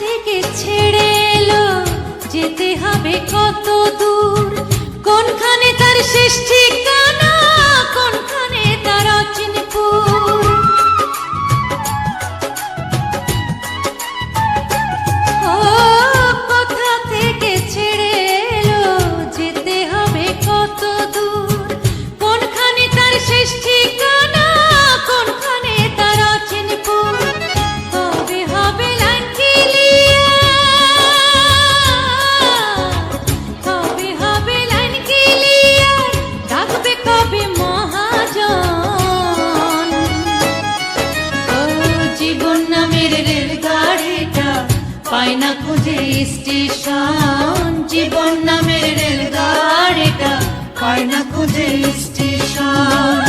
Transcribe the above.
থেকে ছেড়ে এলো, যেতে হবে কত দূর, কোনখানে তার শেষ ঠিকানা, কোনখানে তার অচিনপুর। ও কোথা থেকে ছেড়ে এলো, যেতে হবে কত দূর, কোনখানে তার শেষ ঠিকানা, কোনখানে তার অচিনপুর। কবে হবে লাইন ক্লিয়ার, কবে হবে লাইন ক্লিয়ার, ডাকবে কবে মহাজন। ও জীবন নামের রেলগাড়িটা পায় না খুঁজে স্টেশন, জীবন নামের রেলগাড়িটা পায় না খুঁজে স্টেশন।